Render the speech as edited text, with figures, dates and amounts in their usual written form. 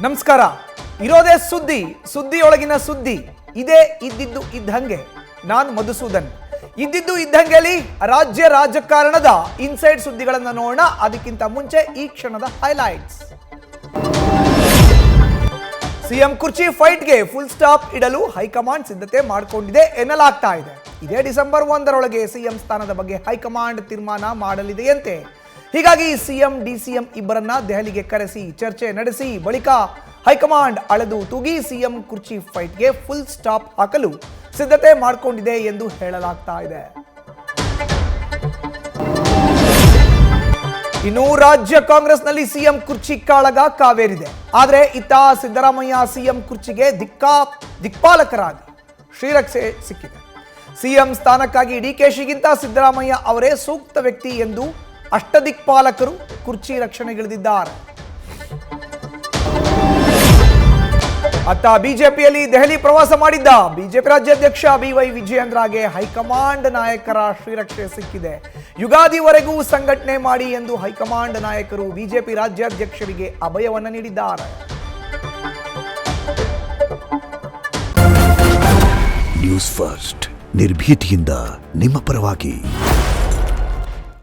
ನಮಸ್ಕಾರ. ಇರೋದೇ ಸುದ್ದಿಯೊಳಗಿನ ಸುದ್ದಿ ಇದೇ ಇದ್ದಿದ್ದು ಇದ್ದಂಗೆ. ನಾನು ಮಧುಸೂದನ್. ಇದ್ದಿದ್ದು ಇದ್ದಂಗೆಲಿ ರಾಜ್ಯ ರಾಜಕಾರಣದ ಇನ್ಸೈಡ್ ಸುದ್ದಿಗಳನ್ನು ನೋಡೋಣ. ಅದಕ್ಕಿಂತ ಮುಂಚೆ ಈ ಕ್ಷಣದ ಹೈಲೈಟ್ಸ್. ಸಿಎಂ ಕುರ್ಚಿ ಫೈಟ್ಗೆ ಫುಲ್ ಸ್ಟಾಪ್ ಇಡಲು ಹೈಕಮಾಂಡ್ ಸಿದ್ಧತೆ ಮಾಡಿಕೊಂಡಿದೆ ಎನ್ನಲಾಗ್ತಾ ಇದೆ. ಇದೇ ಡಿಸೆಂಬರ್ 1ರೊಳಗೆ ಸಿಎಂ ಸ್ಥಾನದ ಬಗ್ಗೆ ಹೈಕಮಾಂಡ್ ತೀರ್ಮಾನ ಮಾಡಲಿದೆಯಂತೆ. ಹೀಗಾಗಿ ಸಿಎಂ ಡಿಸಿಎಂ ಇಬ್ಬರನ್ನ ದೆಹಲಿಗೆ ಕರೆಸಿ ಚರ್ಚೆ ನಡೆಸಿ ಬಳಿಕ ಹೈಕಮಾಂಡ್ ಅಳೆದು ತೂಗಿ ಸಿಎಂ ಕುರ್ಚಿ ಫೈಟ್ಗೆ ಫುಲ್ ಸ್ಟಾಪ್ ಹಾಕಲು ಸಿದ್ಧತೆ ಮಾಡಿಕೊಂಡಿದೆ ಎಂದು ಹೇಳಲಾಗ್ತಾ ಇದೆ. ಇನ್ನು ರಾಜ್ಯ ಕಾಂಗ್ರೆಸ್ನಲ್ಲಿ ಸಿಎಂ ಕುರ್ಚಿ ಕಾಳಗ ಕಾವೇರಿದೆ. ಆದರೆ ಇತ್ತ ಸಿದ್ದರಾಮಯ್ಯ ಸಿಎಂ ಕುರ್ಚಿಗೆ ದಿಕ್ಪಾಲಕರಾಗಿ ಶ್ರೀರಕ್ಷೆ ಸಿಕ್ಕಿದೆ. ಸಿಎಂ ಸ್ಥಾನಕ್ಕಾಗಿ ಡಿಕೆಶಿಗಿಂತ ಸಿದ್ದರಾಮಯ್ಯ ಅವರೇ ಸೂಕ್ತ ವ್ಯಕ್ತಿ ಎಂದು ಅಷ್ಟದಿಕ್ಪಾಲಕರು ಕುರ್ಚಿ ರಕ್ಷಣೆಗಿಳಿದಿದ್ದಾರೆ. ಅತ್ತ ಬಿಜೆಪಿಯಲ್ಲಿ ದೆಹಲಿ ಪ್ರವಾಸ ಮಾಡಿದ್ದ ಬಿಜೆಪಿ ರಾಜ್ಯಾಧ್ಯಕ್ಷ ಬಿವೈ ವಿಜಯೇಂದ್ರಗೆ ಹೈಕಮಾಂಡ್ ನಾಯಕರ ಶ್ರೀರಕ್ಷೆ ಸಿಕ್ಕಿದೆ. ಯುಗಾದಿವರೆಗೂ ಸಂಘಟನೆ ಮಾಡಿ ಎಂದು ಹೈಕಮಾಂಡ್ ನಾಯಕರು ಬಿಜೆಪಿ ರಾಜ್ಯಾಧ್ಯಕ್ಷರಿಗೆ ಅಭಯವನ್ನು ನೀಡಿದ್ದಾರೆ. ನ್ಯೂಸ್ ಫಸ್ಟ್ ನಿರ್ಭೀತಿಯಿಂದ ನಿಮ್ಮ ಪರವಾಗಿ.